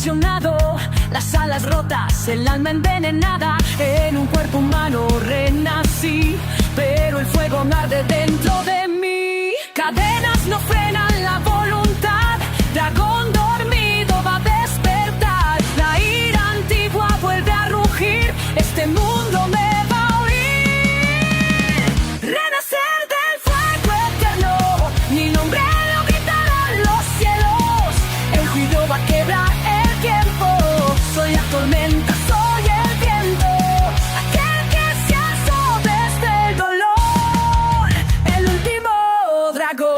convulsionado, las alas rotas, el alma envenenada. En un cuerpo humano renací, pero el fuego arde dentro de mí. Cadenas no frenan la voluntad, dragón dormido va a despertar. La ira antigua vuelve a rugir, este mundo me va a oír. Renacer del fuego eterno, mi nombre lo gritarán los cielos. El juicio va a quebrar el tiempo, soy la tormenta, soy el viento. Aquel que se alzó desde el dolor, el último dragón.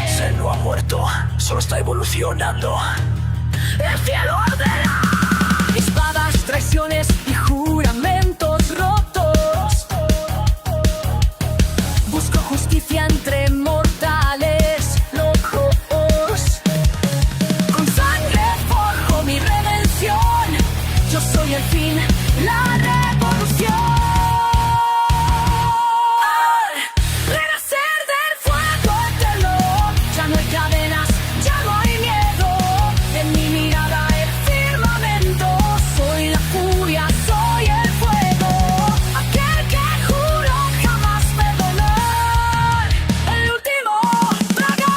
Se no ha muerto, solo está evolucionando. El cielo arderá. Espadas, traiciones y juramentos rotos. Busco justicia entre mortales locos. Con sangre forjo mi redención. Yo soy el fin, la revolución. Renacer del fuego eterno. Ya no hay cadenas, ya no hay miedo. En mi mirada el firmamento. Soy la furia, soy el fuego. Aquel que juro jamás perdonar. El último dragón.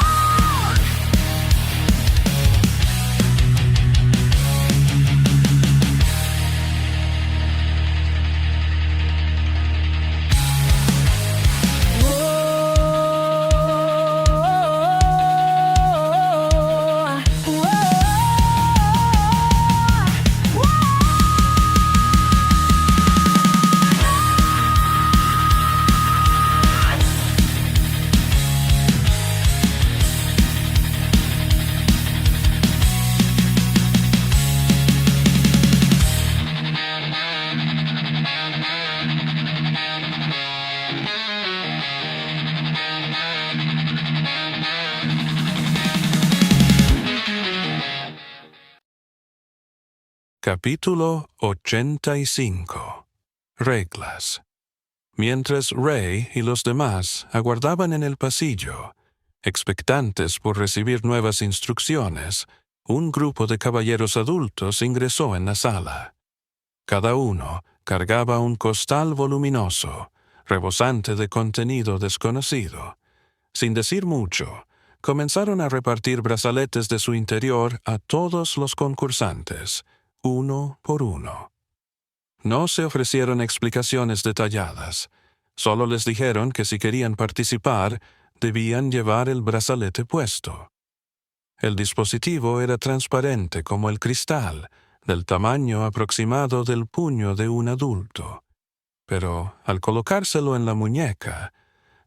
Capítulo 85. Reglas. Mientras Ray y los demás aguardaban en el pasillo, expectantes por recibir nuevas instrucciones, un grupo de caballeros adultos ingresó en la sala. Cada uno cargaba un costal voluminoso, rebosante de contenido desconocido. Sin decir mucho, comenzaron a repartir brazaletes de su interior a todos los concursantes, uno por uno. No se ofrecieron explicaciones detalladas, solo les dijeron que si querían participar, debían llevar el brazalete puesto. El dispositivo era transparente como el cristal, del tamaño aproximado del puño de un adulto. Pero al colocárselo en la muñeca,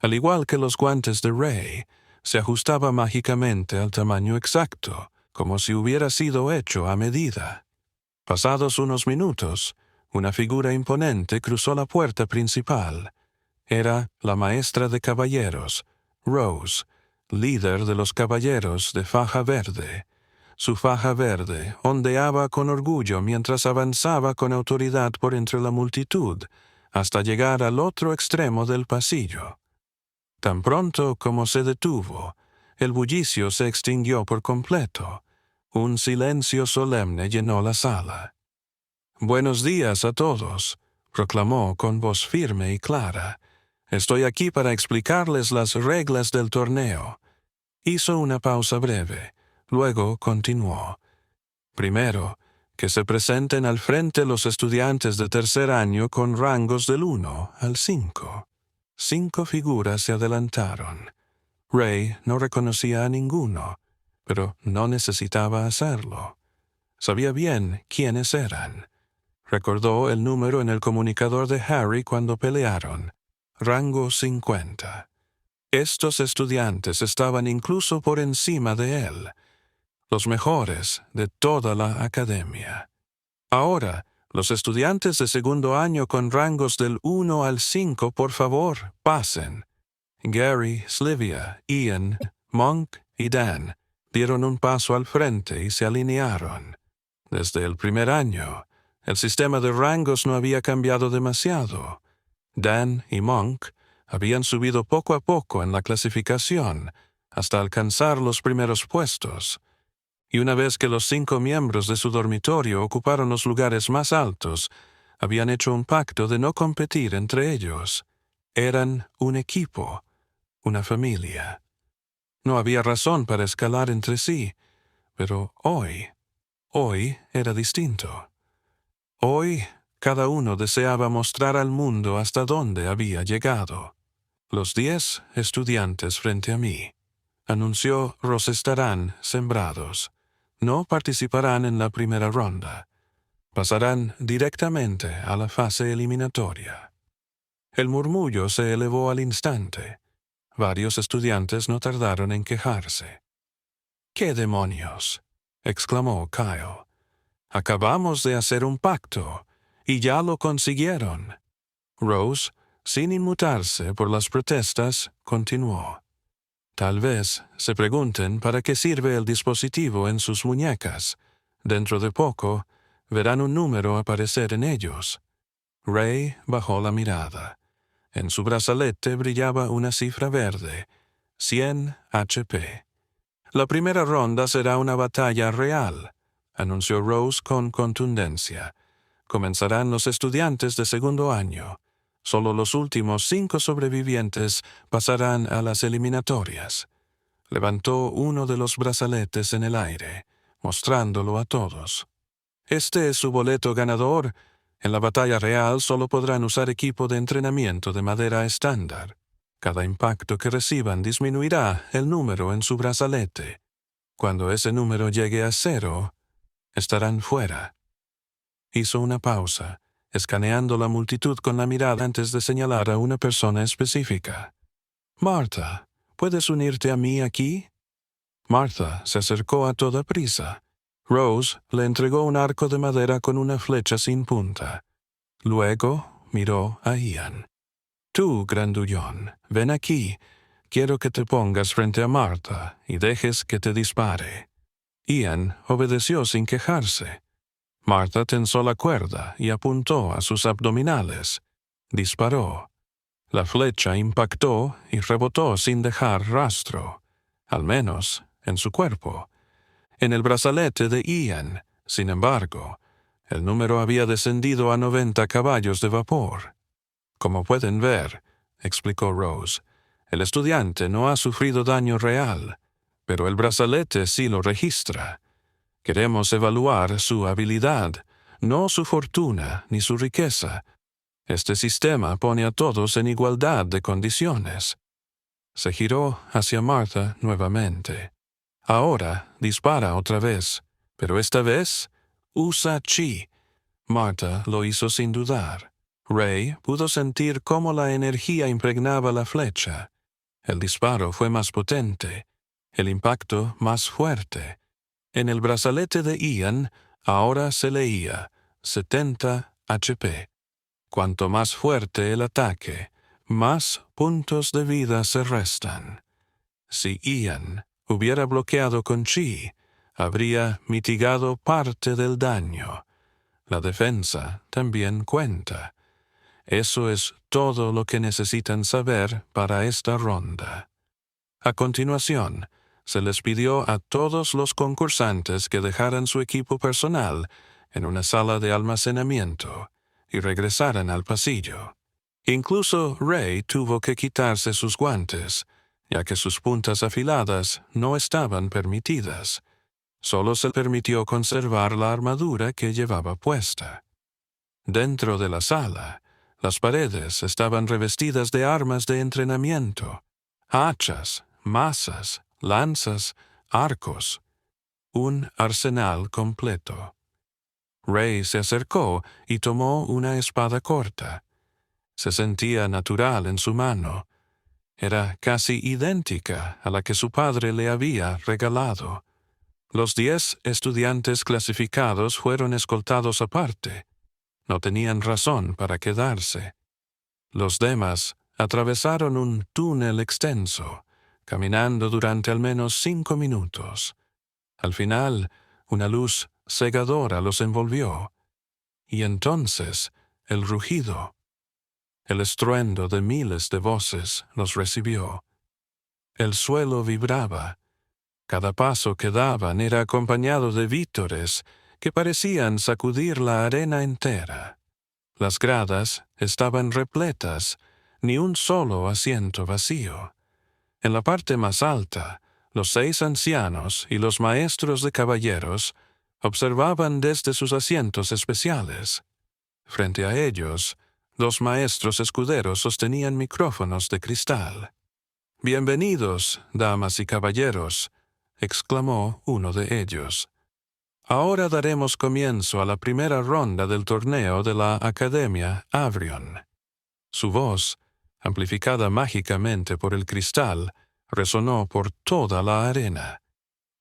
al igual que los guantes de Ray, se ajustaba mágicamente al tamaño exacto, como si hubiera sido hecho a medida. Pasados unos minutos, una figura imponente cruzó la puerta principal. Era la maestra de caballeros, Rose, líder de los caballeros de faja verde. Su faja verde ondeaba con orgullo mientras avanzaba con autoridad por entre la multitud, hasta llegar al otro extremo del pasillo. Tan pronto como se detuvo, el bullicio se extinguió por completo. Un silencio solemne llenó la sala. «Buenos días a todos», proclamó con voz firme y clara. «Estoy aquí para explicarles las reglas del torneo». Hizo una pausa breve, luego continuó. «Primero, que se presenten al frente los estudiantes de tercer año con rangos del 1 al 5. 5 figuras se adelantaron. Ray no reconocía a ninguno, pero no necesitaba hacerlo. Sabía bien quiénes eran. Recordó el número en el comunicador de Harry cuando pelearon. Rango 50. Estos estudiantes estaban incluso por encima de él. Los mejores de toda la academia. Ahora, los estudiantes de segundo año con rangos del 1 al 5, por favor, pasen. Gary, Slivia, Ian, Monk y Dan dieron un paso al frente y se alinearon. Desde el primer año, El sistema de rangos no había cambiado demasiado. Dan y Monk habían subido poco a poco en la clasificación hasta alcanzar los primeros puestos, y una vez que los 5 miembros de su dormitorio ocuparon los lugares más altos, habían hecho un pacto de no competir entre ellos. Eran un equipo, una familia. No había razón para escalar entre sí, pero hoy era distinto. Hoy, cada uno deseaba mostrar al mundo hasta dónde había llegado. Los 10 estudiantes frente a mí, anunció Ross, estarán sembrados. No participarán en la primera ronda. Pasarán directamente a la fase eliminatoria. El murmullo se elevó al instante. Varios estudiantes no tardaron en quejarse. «¡Qué demonios!», exclamó Kyle. «Acabamos de hacer un pacto, y ya lo consiguieron». Rose, sin inmutarse por las protestas, continuó. «Tal vez se pregunten para qué sirve el dispositivo en sus muñecas. Dentro de poco, verán un número aparecer en ellos». Ray bajó la mirada. En su brazalete brillaba una cifra verde, 100 HP. «La primera ronda será una batalla real», anunció Rose con contundencia. «Comenzarán los estudiantes de segundo año. Solo los últimos 5 sobrevivientes pasarán a las eliminatorias». Levantó uno de los brazaletes en el aire, mostrándolo a todos. «Este es su boleto ganador. En la batalla real solo podrán usar equipo de entrenamiento de madera estándar. Cada impacto que reciban disminuirá el número en su brazalete. Cuando ese número llegue a 0, estarán fuera». Hizo una pausa, escaneando la multitud con la mirada antes de señalar a una persona específica. «Martha, ¿puedes unirte a mí aquí?» Martha se acercó a toda prisa. Rose le entregó un arco de madera con una flecha sin punta. Luego miró a Ian. «Tú, grandullón, ven aquí. Quiero que te pongas frente a Martha y dejes que te dispare». Ian obedeció sin quejarse. Martha tensó la cuerda y apuntó a sus abdominales. Disparó. La flecha impactó y rebotó sin dejar rastro, al menos en su cuerpo. En el brazalete de Ian, sin embargo, el número había descendido a 90 caballos de vapor. «Como pueden ver», explicó Rose, «el estudiante no ha sufrido daño real, pero el brazalete sí lo registra. Queremos evaluar su habilidad, no su fortuna ni su riqueza. Este sistema pone a todos en igualdad de condiciones». Se giró hacia Martha nuevamente. «Ahora dispara otra vez, pero esta vez usa chi». Martha lo hizo sin dudar. Ray pudo sentir cómo la energía impregnaba la flecha. El disparo fue más potente, el impacto más fuerte. En el brazalete de Ian ahora se leía 70 HP. Cuanto más fuerte el ataque, más puntos de vida se restan. Si Ian hubiera bloqueado con chi, habría mitigado parte del daño. La defensa también cuenta. Eso es todo lo que necesitan saber para esta ronda. A continuación, se les pidió a todos los concursantes que dejaran su equipo personal en una sala de almacenamiento y regresaran al pasillo. Incluso Ray tuvo que quitarse sus guantes, ya que sus puntas afiladas no estaban permitidas. Solo se permitió conservar la armadura que llevaba puesta. Dentro de la sala, las paredes estaban revestidas de armas de entrenamiento, hachas, mazas, lanzas, arcos, un arsenal completo. Ray se acercó y tomó una espada corta. Se sentía natural en su mano. Era casi idéntica a la que su padre le había regalado. Los 10 estudiantes clasificados fueron escoltados aparte. No tenían razón para quedarse. Los demás atravesaron un túnel extenso, caminando durante al menos 5 minutos. Al final, una luz cegadora los envolvió. y entonces el rugido. El estruendo de miles de voces los recibió. El suelo vibraba. Cada paso que daban era acompañado de vítores que parecían sacudir la arena entera. Las gradas estaban repletas, ni un solo asiento vacío. En la parte más alta, los 6 ancianos y los maestros de caballeros observaban desde sus asientos especiales. Frente a ellos, 2 maestros escuderos sostenían micrófonos de cristal. «Bienvenidos, damas y caballeros», exclamó uno de ellos. «Ahora daremos comienzo a la primera ronda del torneo de la Academia Avrion». Su voz, amplificada mágicamente por el cristal, resonó por toda la arena.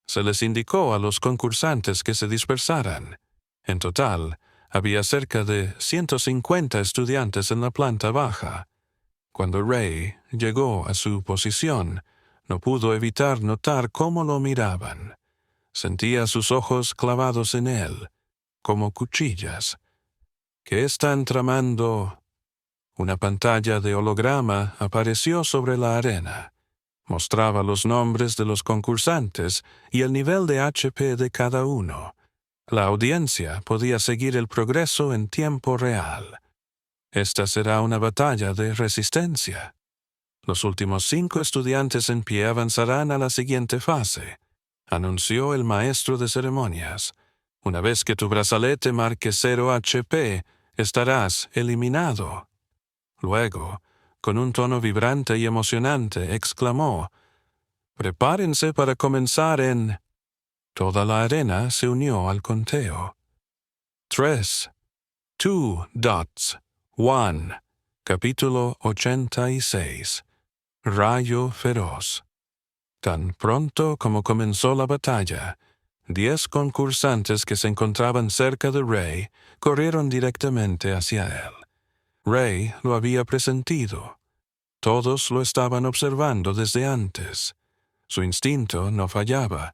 Se les indicó a los concursantes que se dispersaran. En total, había cerca de 150 estudiantes en la planta baja. Cuando Ray llegó a su posición, no pudo evitar notar cómo lo miraban. Sentía sus ojos clavados en él, como cuchillas. ¿Qué están tramando? Una pantalla de holograma apareció sobre la arena. Mostraba los nombres de los concursantes y el nivel de HP de cada uno. La audiencia podía seguir el progreso en tiempo real. Esta será una batalla de resistencia. Los últimos 5 estudiantes en pie avanzarán a la siguiente fase, anunció el maestro de ceremonias. Una vez que tu brazalete marque 0 HP, estarás eliminado. Luego, con un tono vibrante y emocionante, exclamó: «Prepárense para comenzar en...». Toda la arena se unió al conteo. 3, 2 dots, 1. Capítulo 86. Rayo feroz. Tan pronto como comenzó la batalla, 10 concursantes que se encontraban cerca de Ray corrieron directamente hacia él. Ray lo había presentido. Todos lo estaban observando desde antes. Su instinto no fallaba.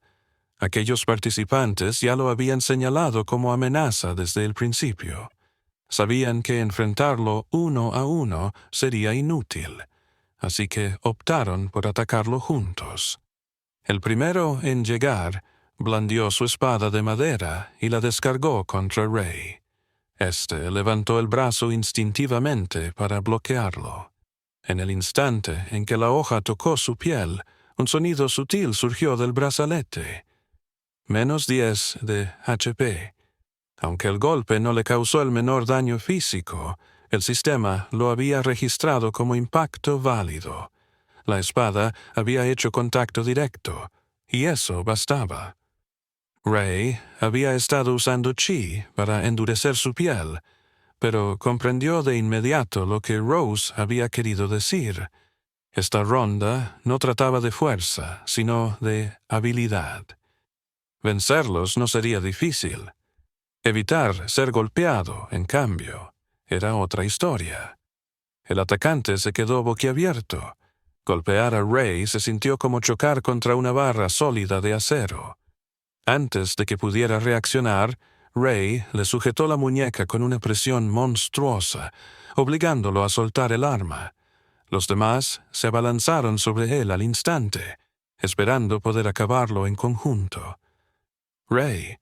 Aquellos participantes ya lo habían señalado como amenaza desde el principio. Sabían que enfrentarlo 1 a 1 sería inútil, así que optaron por atacarlo juntos. El primero en llegar blandió su espada de madera y la descargó contra Ray. Este levantó el brazo instintivamente para bloquearlo. En el instante en que la hoja tocó su piel, un sonido sutil surgió del brazalete. -10 de HP. Aunque el golpe no le causó el menor daño físico, el sistema lo había registrado como impacto válido. La espada había hecho contacto directo, y eso bastaba. Ray había estado usando chi para endurecer su piel, pero comprendió de inmediato lo que Rose había querido decir. Esta ronda no trataba de fuerza, sino de habilidad. Vencerlos no sería difícil. Evitar ser golpeado, en cambio, era otra historia. El atacante se quedó boquiabierto. Golpear a Ray se sintió como chocar contra una barra sólida de acero. Antes de que pudiera reaccionar, Ray le sujetó la muñeca con una presión monstruosa, obligándolo a soltar el arma. Los demás se abalanzaron sobre él al instante, esperando poder acabarlo en conjunto. Ray,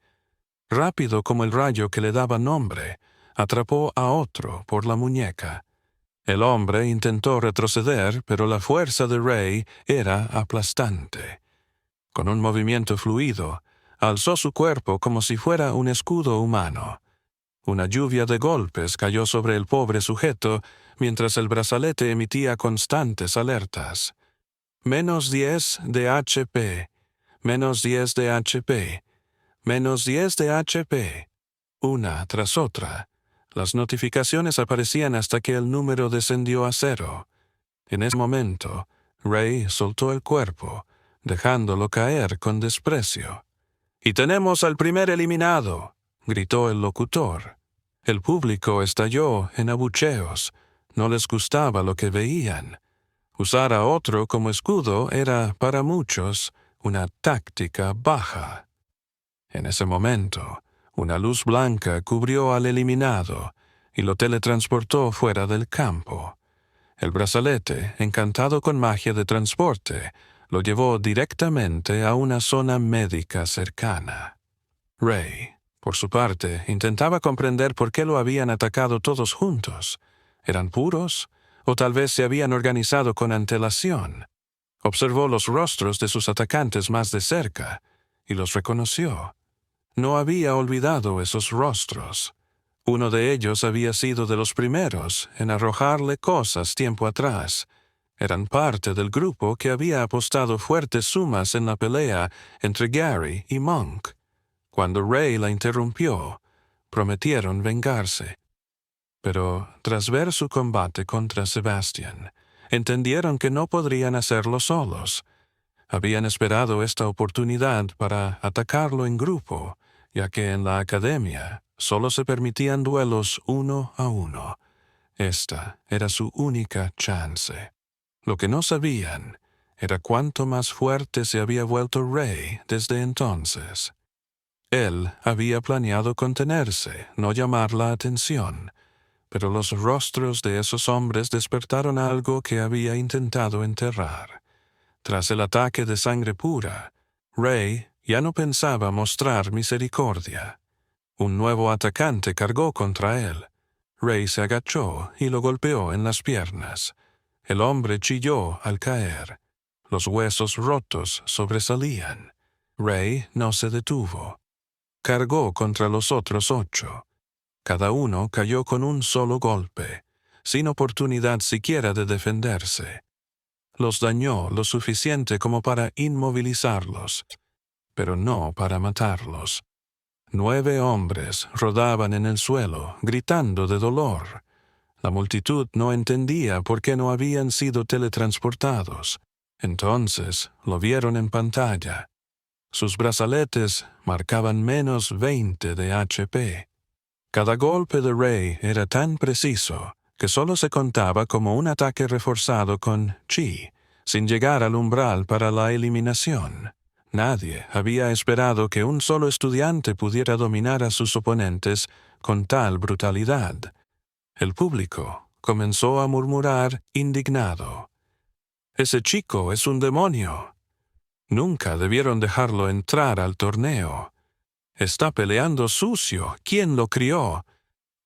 rápido como el rayo que le daba nombre, atrapó a otro por la muñeca. El hombre intentó retroceder, pero la fuerza de Ray era aplastante. Con un movimiento fluido, alzó su cuerpo como si fuera un escudo humano. Una lluvia de golpes cayó sobre el pobre sujeto, mientras el brazalete emitía constantes alertas. -10 de HP, -10 de HP, -10 de HP. Una tras otra. Las notificaciones aparecían hasta que el número descendió a 0. En ese momento, Ray soltó el cuerpo, dejándolo caer con desprecio. «Y tenemos al primer eliminado», gritó el locutor. El público estalló en abucheos. No les gustaba lo que veían. Usar a otro como escudo era, para muchos, una táctica baja. En ese momento, Una luz blanca cubrió al eliminado y lo teletransportó fuera del campo. El brazalete, encantado con magia de transporte, lo llevó directamente a una zona médica cercana. Ray, por su parte, intentaba comprender por qué lo habían atacado todos juntos. ¿Eran puros? ¿O tal vez se habían organizado con antelación? Observó los rostros de sus atacantes más de cerca y los reconoció. No había olvidado esos rostros. Uno de ellos había sido de los primeros en arrojarle cosas tiempo atrás. Eran parte del grupo que había apostado fuertes sumas en la pelea entre Gary y Monk. Cuando Ray la interrumpió, prometieron vengarse. Pero tras ver su combate contra Sebastian, entendieron que no podrían hacerlo solos. Habían esperado esta oportunidad para atacarlo en grupo, ya que en la academia solo se permitían duelos 1 a 1. Esta era su única chance. Lo que no sabían era cuánto más fuerte se había vuelto Ray desde entonces. Él había planeado contenerse, no llamar la atención, pero los rostros de esos hombres despertaron algo que había intentado enterrar. Tras el ataque de sangre pura, Ray ya no pensaba mostrar misericordia. Un nuevo atacante cargó contra él. Ray se agachó y lo golpeó en las piernas. El hombre chilló al caer. Los huesos rotos sobresalían. Ray no se detuvo. Cargó contra los otros 8. Cada uno cayó con un solo golpe, sin oportunidad siquiera de defenderse. Los dañó lo suficiente como para inmovilizarlos, pero no para matarlos. 9 hombres rodaban en el suelo, gritando de dolor. La multitud no entendía por qué no habían sido teletransportados. Entonces lo vieron en pantalla. Sus brazaletes marcaban menos 20 de HP. Cada golpe de Ray era tan preciso que solo se contaba como un ataque reforzado con chi, sin llegar al umbral para la eliminación. Nadie había esperado que un solo estudiante pudiera dominar a sus oponentes con tal brutalidad. El público comenzó a murmurar indignado. «Ese chico es un demonio. Nunca debieron dejarlo entrar al torneo. Está peleando sucio. ¿Quién lo crió?»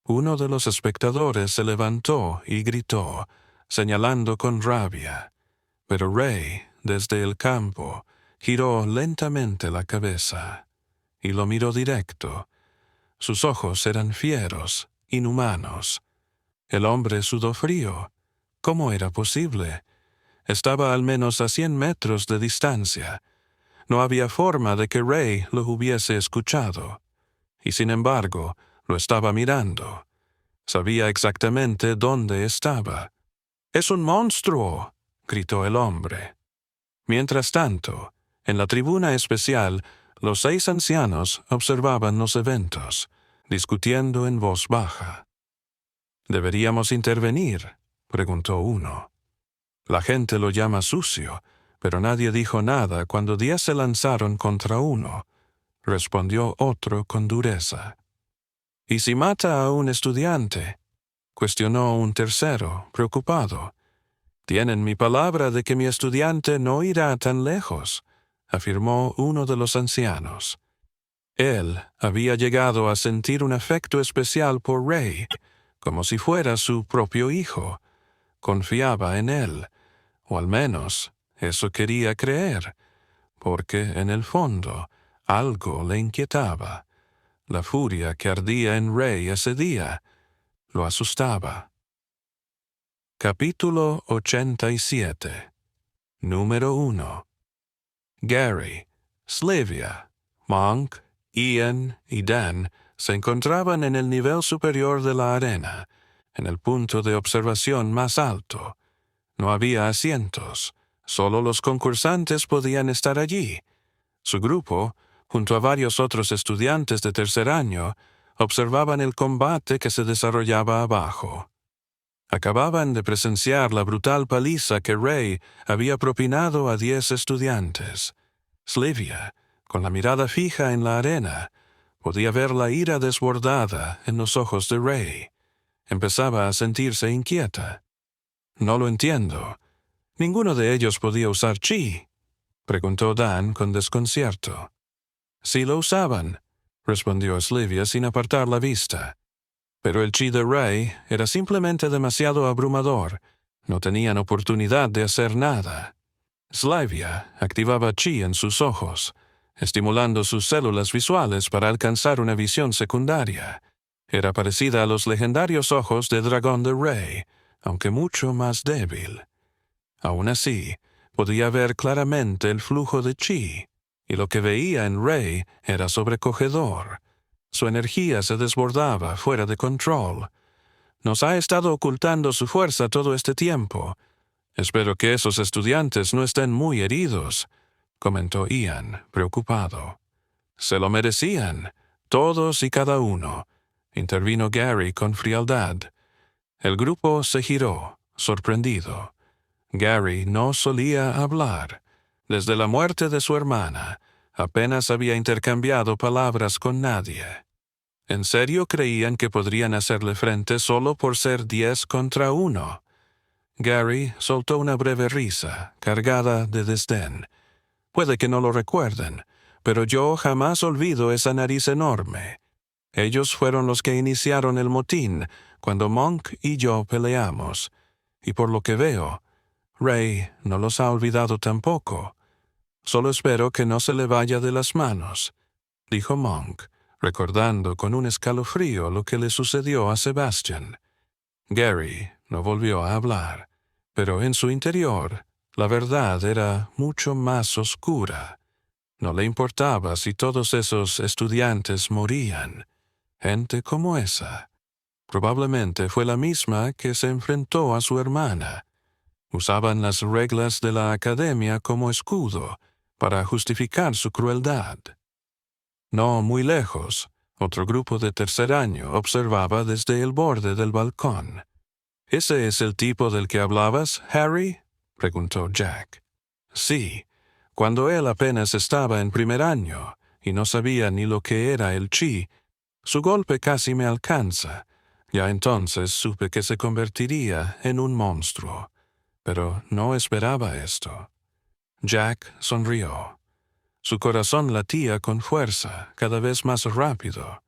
Uno de los espectadores se levantó y gritó, señalando con rabia. Pero Ray, desde el campo, giró lentamente la cabeza y lo miró directo. Sus ojos eran fieros, inhumanos. El hombre sudó frío. ¿Cómo era posible? Estaba al menos a 100 metros de distancia. No había forma de que Ray lo hubiese escuchado. Y sin embargo, lo estaba mirando. Sabía exactamente dónde estaba. «¡Es un monstruo!», gritó el hombre. Mientras tanto, en la tribuna especial, los 6 ancianos observaban los eventos, discutiendo en voz baja. «¿Deberíamos intervenir?», preguntó uno. «La gente lo llama sucio, pero nadie dijo nada cuando 10 se lanzaron contra uno», respondió otro con dureza. «¿Y si mata a un estudiante?», cuestionó un tercero, preocupado. «Tienen mi palabra de que mi estudiante no irá tan lejos», afirmó uno de los ancianos. Él había llegado a sentir un afecto especial por Ray, como si fuera su propio hijo. Confiaba en él, o al menos eso quería creer, porque en el fondo algo le inquietaba. La furia que ardía en Ray ese día lo asustaba. Capítulo 87. Número 1. Gary, Slavia, Monk, Ian y Dan se encontraban en el nivel superior de la arena, en el punto de observación más alto. No había asientos, solo los concursantes podían estar allí. Su grupo, junto a varios otros estudiantes de tercer año, observaban el combate que se desarrollaba abajo. Acababan de presenciar la brutal paliza que Ray había propinado a 10 estudiantes. Slavia, con la mirada fija en la arena, Podía ver la ira desbordada en los ojos de Ray. Empezaba a sentirse inquieta. «No lo entiendo. ¿Ninguno de ellos podía usar chi?», preguntó Dan con desconcierto. «Sí lo usaban», respondió Slivia sin apartar la vista. Pero el chi de Ray era simplemente demasiado abrumador. No tenían oportunidad de hacer nada. Slivia activaba chi en sus ojos, estimulando sus células visuales para alcanzar una visión secundaria. Era parecida a los legendarios ojos de dragón de Ray, aunque mucho más débil. Aún así, podía ver claramente el flujo de chi, y lo que veía en Ray era sobrecogedor. Su energía se desbordaba fuera de control. «Nos ha estado ocultando su fuerza todo este tiempo. Espero que esos estudiantes no estén muy heridos», comentó Ian, preocupado. «Se lo merecían, todos y cada uno», intervino Gary con frialdad. El grupo se giró, sorprendido. Gary no solía hablar. Desde la muerte de su hermana, apenas había intercambiado palabras con nadie. ¿En serio creían que podrían hacerle frente solo por ser 10 contra 1? Gary soltó una breve risa, cargada de desdén. Puede que no lo recuerden, pero yo jamás olvido esa nariz enorme. Ellos fueron los que iniciaron el motín cuando Monk y yo peleamos, y por lo que veo, Ray no los ha olvidado tampoco. Solo espero que no se le vaya de las manos», dijo Monk, recordando con un escalofrío lo que le sucedió a Sebastian. Gary no volvió a hablar, pero en su interior la verdad era mucho más oscura. No le importaba si todos esos estudiantes morían. Gente como esa. Probablemente fue la misma que se enfrentó a su hermana. Usaban las reglas de la academia como escudo para justificar su crueldad. No muy lejos, otro grupo de tercer año observaba desde el borde del balcón. «¿Ese es el tipo del que hablabas, Harry?», preguntó Jack. «Sí, cuando él apenas estaba en primer año y no sabía ni lo que era el chi, su golpe casi me alcanza. Ya entonces supe que se convertiría en un monstruo. Pero no esperaba esto». Jack sonrió. Su corazón latía con fuerza, cada vez más rápido.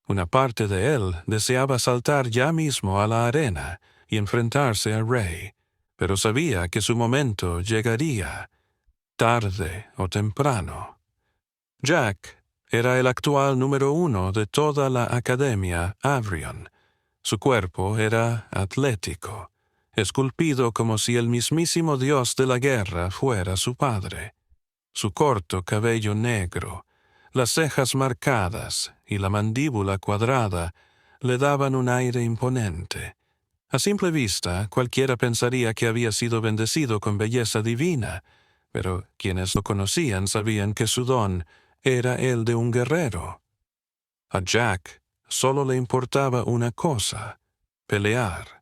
Una parte de él deseaba saltar ya mismo a la arena y enfrentarse a Ray, pero sabía que su momento llegaría, tarde o temprano. Jack era el actual número 1 de toda la Academia Avrion. Su cuerpo era atlético, esculpido como si el mismísimo dios de la guerra fuera su padre. Su corto cabello negro, las cejas marcadas y la mandíbula cuadrada le daban un aire imponente. A simple vista, cualquiera pensaría que había sido bendecido con belleza divina, pero quienes lo conocían sabían que su don era el de un guerrero. A Jack solo le importaba una cosa: pelear.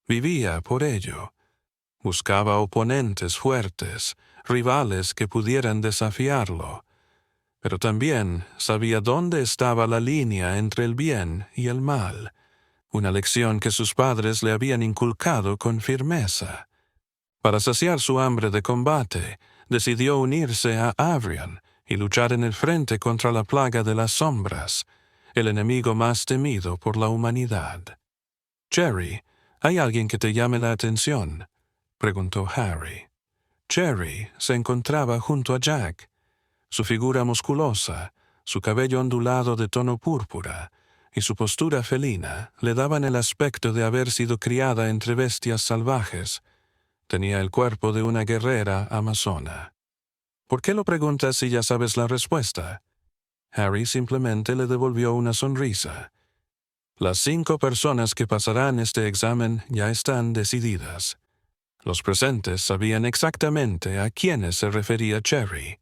Vivía por ello. Buscaba oponentes fuertes, rivales que pudieran desafiarlo. Pero también sabía dónde estaba la línea entre el bien y el mal, una lección que sus padres le habían inculcado con firmeza. Para saciar su hambre de combate, decidió unirse a Avrion y luchar en el frente contra la plaga de las sombras, el enemigo más temido por la humanidad. «Cherry, ¿hay alguien que te llame la atención?», preguntó Harry. Cherry se encontraba junto a Jack. Su figura musculosa, su cabello ondulado de tono púrpura y su postura felina le daban el aspecto de haber sido criada entre bestias salvajes. Tenía el cuerpo de una guerrera amazona. «¿Por qué lo preguntas si ya sabes la respuesta?». Harry simplemente le devolvió una sonrisa. «Las 5 personas que pasarán este examen ya están decididas». Los presentes sabían exactamente a quiénes se refería Cherry.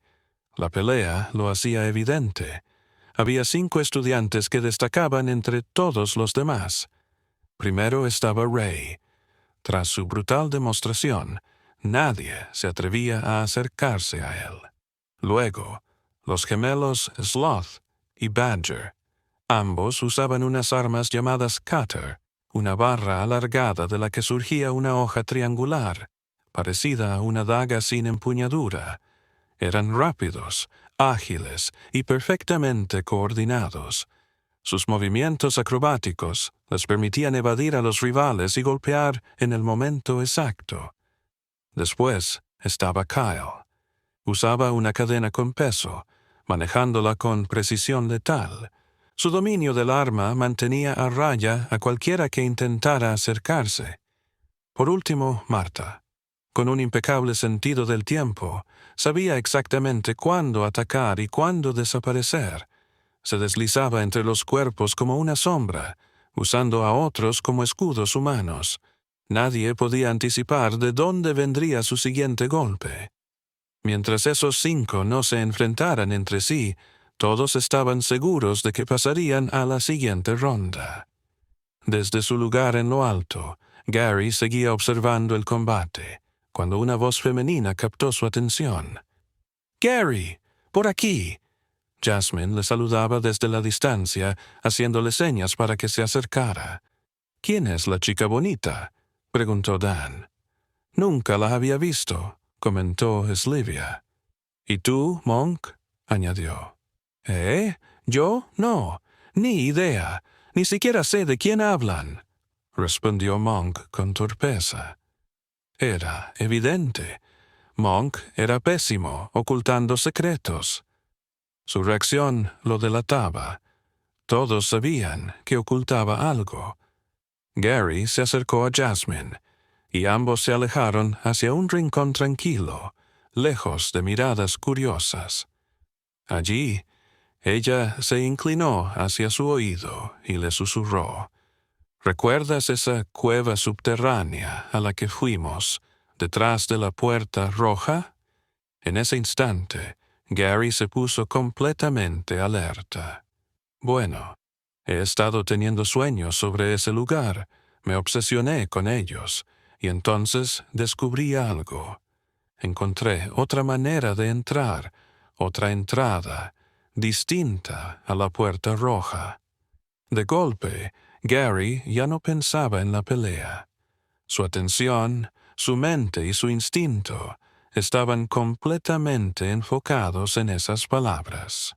La pelea lo hacía evidente. Había 5 estudiantes que destacaban entre todos los demás. Primero estaba Ray. Tras su brutal demostración, nadie se atrevía a acercarse a él. Luego, los gemelos Sloth y Badger. Ambos usaban unas armas llamadas cutter, una barra alargada de la que surgía una hoja triangular, parecida a una daga sin empuñadura. Eran rápidos, ágiles y perfectamente coordinados. Sus movimientos acrobáticos les permitían evadir a los rivales y golpear en el momento exacto. Después estaba Kyle. Usaba una cadena con peso, manejándola con precisión letal. Su dominio del arma mantenía a raya a cualquiera que intentara acercarse. Por último, Marta. Con un impecable sentido del tiempo, sabía exactamente cuándo atacar y cuándo desaparecer. Se deslizaba entre los cuerpos como una sombra, usando a otros como escudos humanos. Nadie podía anticipar de dónde vendría su siguiente golpe. Mientras esos 5 no se enfrentaran entre sí, todos estaban seguros de que pasarían a la siguiente ronda. Desde su lugar en lo alto, Gary seguía observando el combate, cuando una voz femenina captó su atención. «¡Gary! ¡Por aquí!». Jasmine le saludaba desde la distancia, haciéndole señas para que se acercara. «¿Quién es la chica bonita?», preguntó Dan. «Nunca la había visto», comentó Slivia. «¿Y tú, Monk?», añadió. «¿Yo? No. Ni idea. Ni siquiera sé de quién hablan», respondió Monk con torpeza. Era evidente. Monk era pésimo, ocultando secretos. Su reacción lo delataba. Todos sabían que ocultaba algo. Gary se acercó a Jasmine, y ambos se alejaron hacia un rincón tranquilo, lejos de miradas curiosas. Allí, ella se inclinó hacia su oído y le susurró: «¿Recuerdas esa cueva subterránea a la que fuimos, detrás de la puerta roja?». En ese instante, Gary se puso completamente alerta. «Bueno, he estado teniendo sueños sobre ese lugar, me obsesioné con ellos, y entonces descubrí algo. Encontré otra manera de entrar, otra entrada, distinta a la puerta roja». De golpe, Gary ya no pensaba en la pelea. Su atención, su mente y su instinto estaban completamente enfocados en esas palabras.